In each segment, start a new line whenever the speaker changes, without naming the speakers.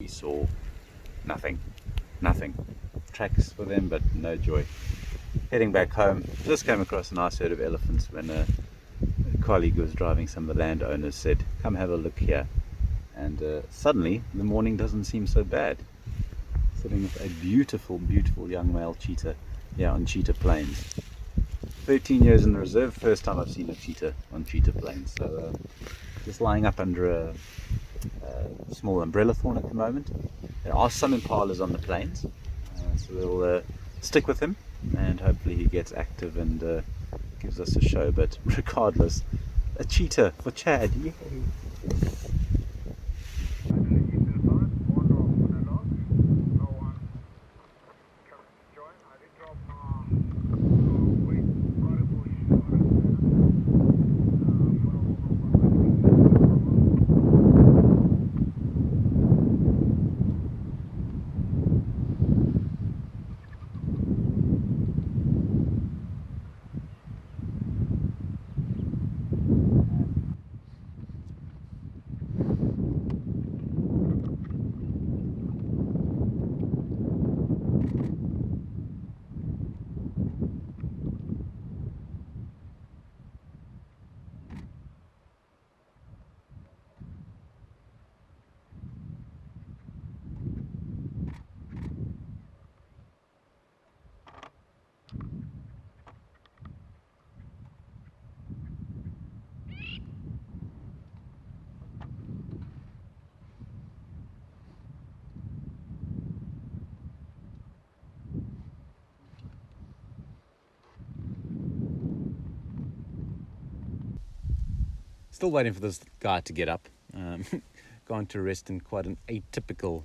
We saw nothing. Tracks for them, but no joy. Heading back home, just came across a nice herd of elephants when a colleague who was driving some of the landowners said, "Come have a look here." And suddenly, the morning doesn't seem so bad. Sitting with a beautiful young male cheetah here on Cheetah Plains. 13 years in the reserve, first time I've seen a cheetah on Cheetah Plains. So just lying up under a small umbrella thorn at the moment. There are some impalas on the plains, so we'll stick with him and hopefully he gets active and gives us a show. But regardless, a cheetah for Chad. Yay. Still waiting for this guy to get up. Gone to rest in quite an atypical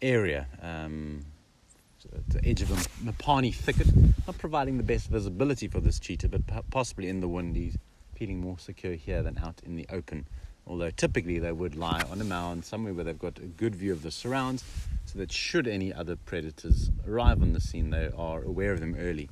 area. At the edge of a Mapani thicket, not providing the best visibility for this cheetah, but possibly in the wind he's feeling more secure here than out in the open. Although typically they would lie on a mound somewhere where they've got a good view of the surrounds, so that should any other predators arrive on the scene, they are aware of them early.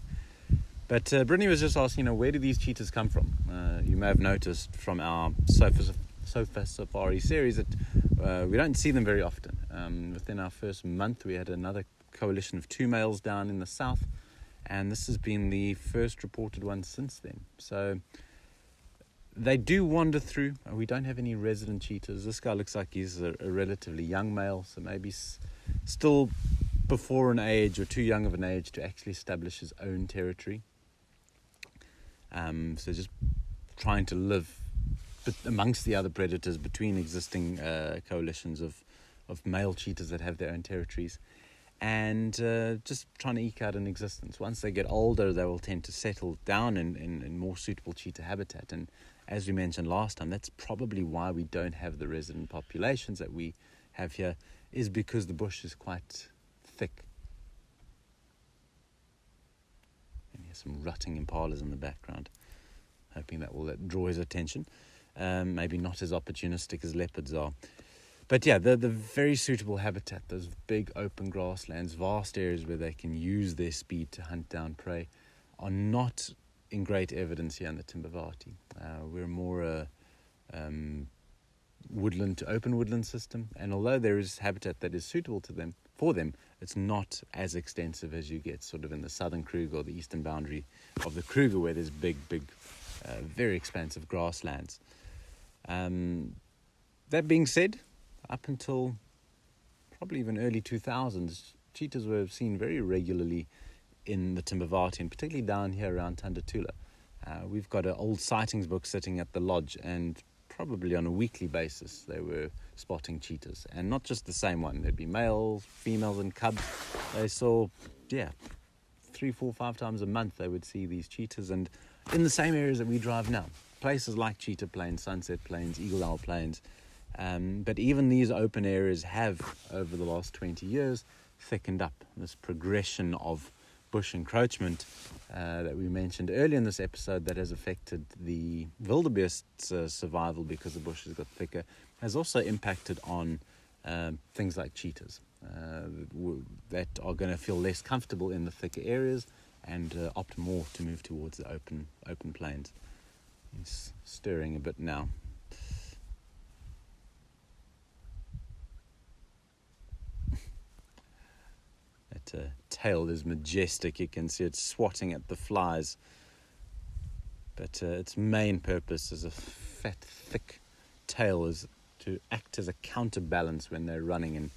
But Brittany was just asking, where do these cheetahs come from? You may have noticed from our sofa safari series that we don't see them very often. Within our first month, we had another coalition of 2 males down in the south, and this has been the first reported one since then. So they do wander through. We don't have any resident cheetahs. This guy looks like he's a relatively young male, so maybe still before an age or too young of an age to actually establish his own territory. So just trying to live amongst the other predators between existing coalitions of male cheetahs that have their own territories, and just trying to eke out an existence. Once they get older, they will tend to settle down in more suitable cheetah habitat. And as we mentioned last time, that's probably why we don't have the resident populations that we have here, is because the bush is quite thick. And there's some rutting impalas in the background, hoping that will draw his attention. Maybe not as opportunistic as leopards are. But yeah, the very suitable habitat, those big open grasslands, vast areas where they can use their speed to hunt down prey, are not in great evidence here in the Timbavati. We're more woodland to open woodland system, and although there is habitat that is suitable for them, it's not as extensive as you get sort of in the southern Kruger or the eastern boundary of the Kruger, where there's big, very expansive grasslands. That being said, up until probably even early 2000s, cheetahs were seen very regularly in the Timbavati, and particularly down here around Tandatula. We've got an old sightings book sitting at the lodge, and probably on a weekly basis they were spotting cheetahs, and not just the same one. There'd be males, females and cubs. They saw 3, 4, 5 times a month they would see these cheetahs, and in the same areas that we drive now, places like Cheetah Plains, Sunset Plains, Eagle Owl Plains. But even these open areas have, over the last 20 years, thickened up. This progression of bush encroachment that we mentioned earlier in this episode, that has affected the wildebeest's survival because the bush has got thicker, has also impacted on things like cheetahs that are going to feel less comfortable in the thicker areas and opt more to move towards the open plains. It's stirring a bit now. tail is majestic. You can see it swatting at the flies. But its main purpose as a fat, thick tail is to act as a counterbalance when they're running and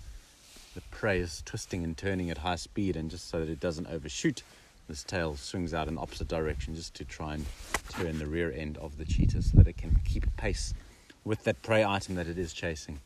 the prey is twisting and turning at high speed, and just so that it doesn't overshoot, this tail swings out in the opposite direction just to try and turn the rear end of the cheetah so that it can keep pace with that prey item that it is chasing.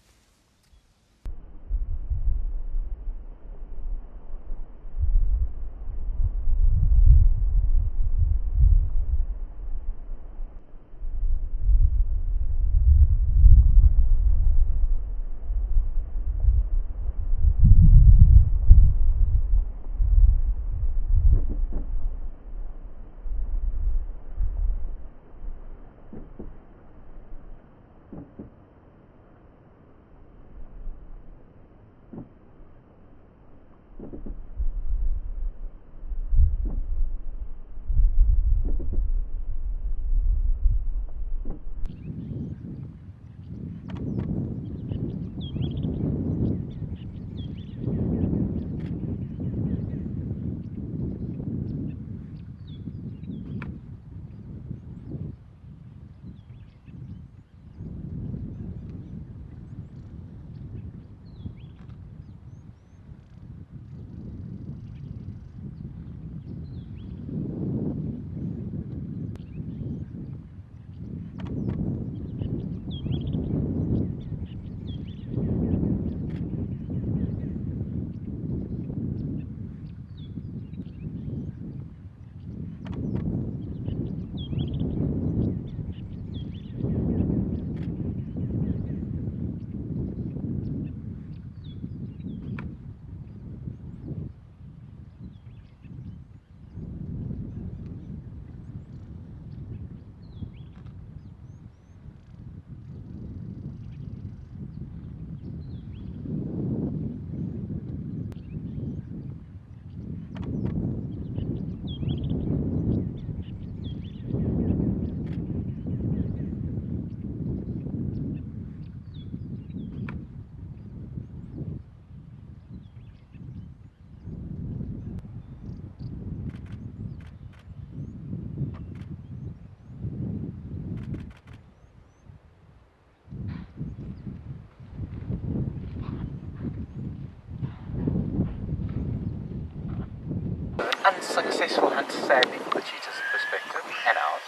Unsuccessful hunt, sadly, from the cheetah's perspective and ours.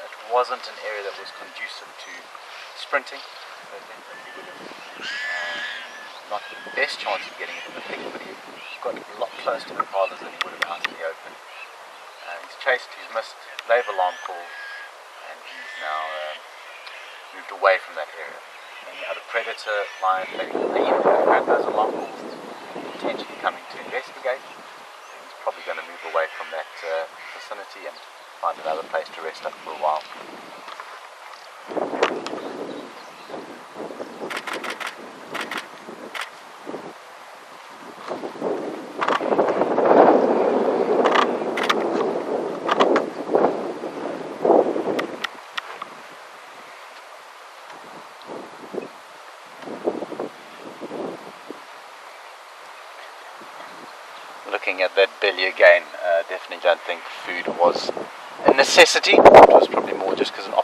It wasn't an area that was conducive to sprinting. So definitely would have not the best chance of getting it in the thick, but he got a lot close to the fathers than he would have out in the open. He's chased, he's missed, they've alarm called, and he's now moved away from that area. Any other predator, lion, they even have had those alarm calls, potentially coming to investigate. Probably going to move away from that vicinity and find another place to rest up for a while. Looking at that belly again, definitely don't think food was a necessity. It was probably more just because an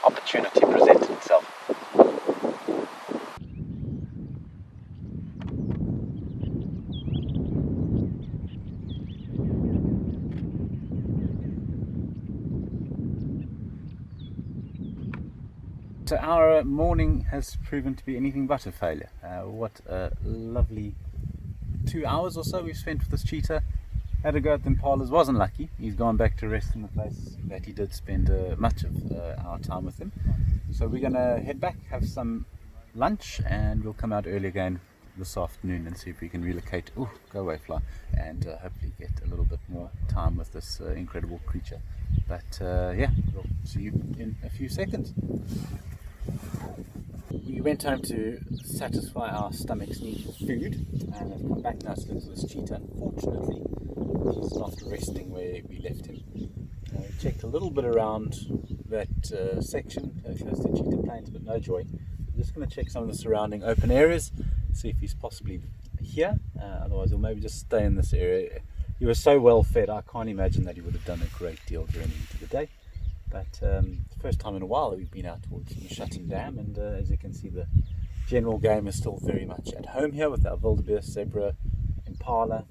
opportunity presented itself. So our morning has proven to be anything but a failure. What a lovely 2 hours or so we've spent with this cheetah. Had a go at the impalas, wasn't lucky. He's gone back to rest in the place that he did spend much of our time with him. So we're going to head back, have some lunch, and we'll come out early again this afternoon and see if we can relocate, go away fly, and hopefully get a little bit more time with this incredible creature. But yeah, we'll see you in a few seconds. We went home to satisfy our stomach's need for food, and have come back now to look at this cheetah. Unfortunately, he's not resting where we left him. Checked a little bit around that section close to cheetah plains, but no joy. I'm just going to check some of the surrounding open areas, see if he's possibly here. Otherwise he'll maybe just stay in this area. He was so well fed, I can't imagine that he would have done a great deal during the heat of the day. But the first time in a while that we've been out towards Nishatan Dam, and as you can see, the general game is still very much at home here with our wildebeest, zebra, impala.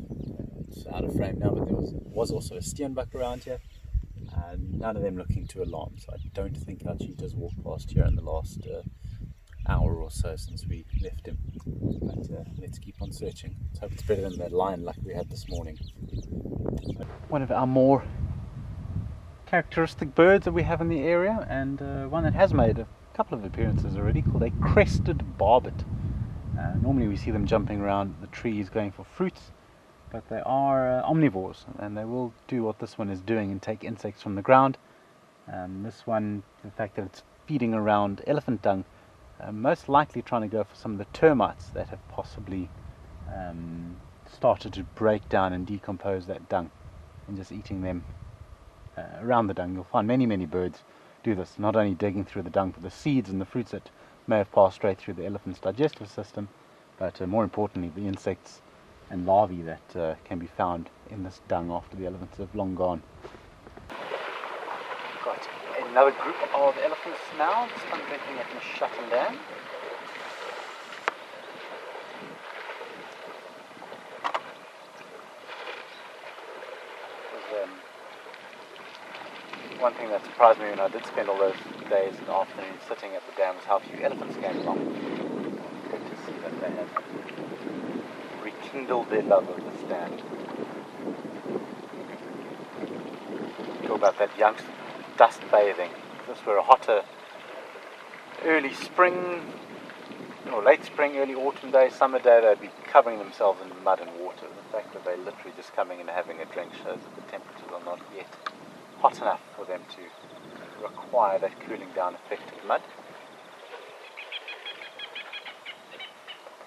It's out of frame now, but there was also a steenbok around here. None of them looking too alarmed, so I don't think our cheetahs walked past here in the last hour or so since we left him. But let's keep on searching. Let's hope it's better than that lion like we had this morning. One of our more characteristic birds that we have in the area, and one that has made a couple of appearances already, called a crested barbet. Normally we see them jumping around the trees going for fruits, but they are omnivores, and they will do what this one is doing and take insects from the ground. This one, the fact that it's feeding around elephant dung, most likely trying to go for some of the termites that have possibly started to break down and decompose that dung, and just eating them around the dung. You'll find many birds do this, not only digging through the dung for the seeds and the fruits that may have passed straight through the elephant's digestive system, but more importantly the insects and larvae that can be found in this dung after the elephants have long gone. Got another group of elephants now, sunbathing at Nishatan Dam. One thing that surprised me when I did spend all those days and afternoons sitting at the dam was how few elephants came along. Good to see that they have rekindled their love of this dam. Talk about that young dust bathing. If this were a hotter early spring or late spring, early autumn day, summer day, they'd be covering themselves in mud and water. The fact that they're literally just coming and having a drink shows that the temperatures are not yet hot enough for them to require that cooling down effect of mud.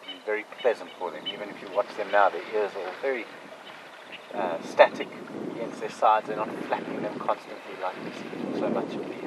It's very pleasant for them. Even if you watch them now, their ears are very static against their sides. They're not flapping them constantly like we see so much of the year.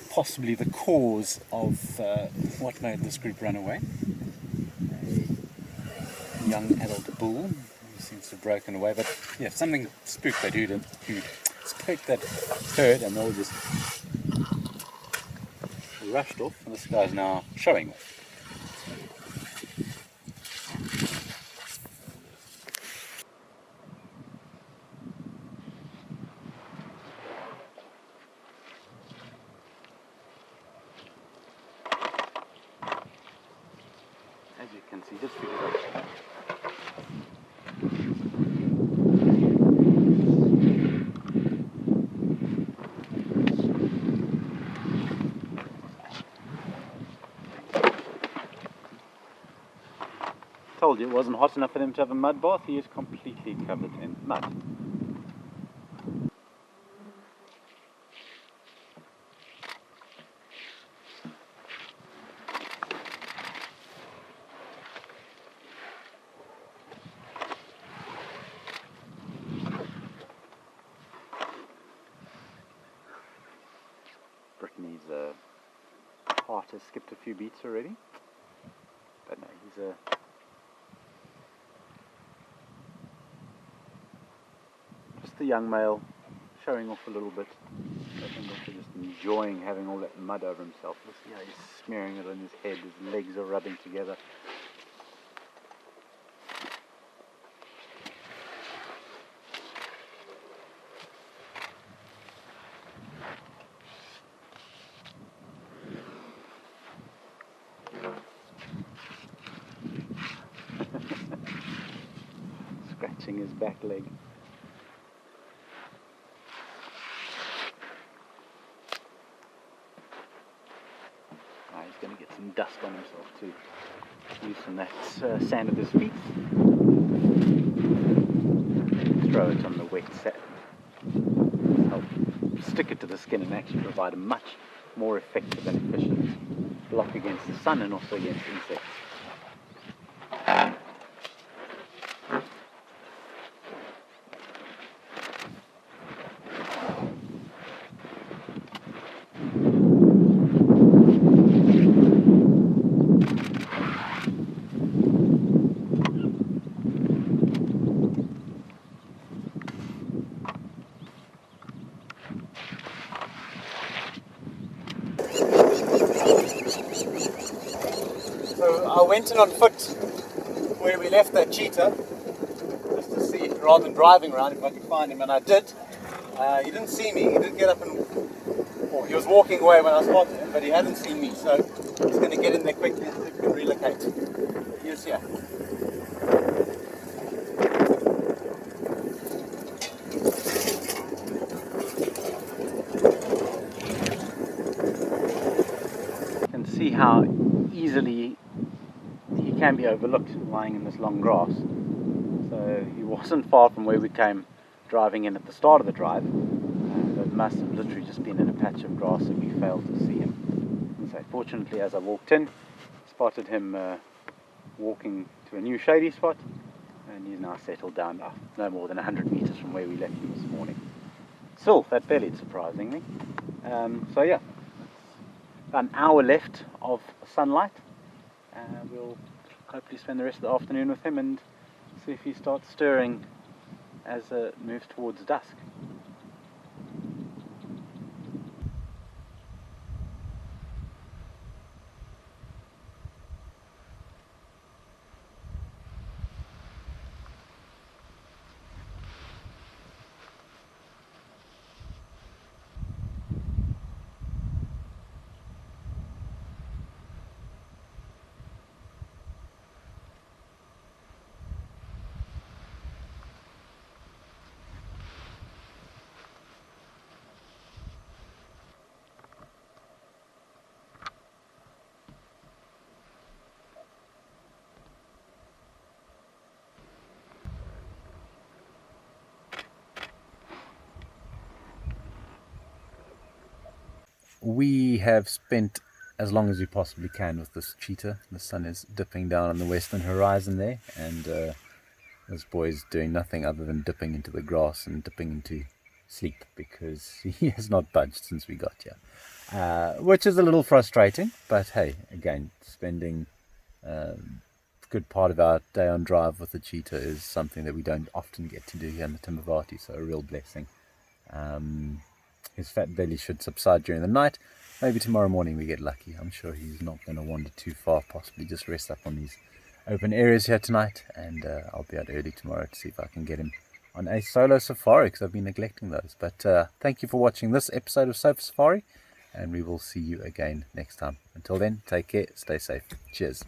Possibly the cause of what made this group run away. A young adult bull who seems to have broken away, but yeah, something spooked that who spooked that herd, and they all just rushed off, and this guy's now showing off. As you can see, just figured out. Told you it wasn't hot enough for them to have a mud bath. He is completely covered in mud. Brittany's heart has skipped a few beats already, but no, he's just a young male showing off a little bit. I think also just enjoying having all that mud over himself. You see how he's smearing it on his head, his legs are rubbing together. scratching his back leg. He's going to get some dust on himself too. Loosen that sand at his feet. Throw it on the wet sand. Help stick it to the skin and actually provide a much more effective and efficient block against the sun and also against insects. So I went in on foot where we left that cheetah, just to see, rather than driving around, if I could find him, and I did. He didn't see me. He did get up and, well, he was walking away when I spotted him, but he hadn't seen me, so he's going to get in there quickly and see if he can relocate. He is here. You can see how easily he can be overlooked lying in this long grass. So he wasn't far from where we came driving in at the start of the drive, but must have literally just been in a patch of grass and we failed to see him. And so fortunately, as I walked in, spotted him walking to a new shady spot, and he's now settled down no more than 100 meters from where we left him this morning. Still, that bellied surprisingly. So yeah, about an hour left of sunlight. We'll hopefully spend the rest of the afternoon with him and see if he starts stirring as it moves towards dusk. We have spent as long as we possibly can with this cheetah. The sun is dipping down on the western horizon there, and this boy is doing nothing other than dipping into the grass and dipping into sleep because he has not budged since we got here, which is a little frustrating, but hey, again, spending a good part of our day on drive with the cheetah is something that we don't often get to do here in the Timbavati, so a real blessing. His fat belly should subside during the night. Maybe tomorrow morning we get lucky. I'm sure he's not going to wander too far, possibly just rest up on these open areas here tonight, and I'll be out early tomorrow to see if I can get him on a solo safari, because I've been neglecting those. But thank you for watching this episode of Sofa Safari, and we will see you again next time. Until then, take care, stay safe. Cheers.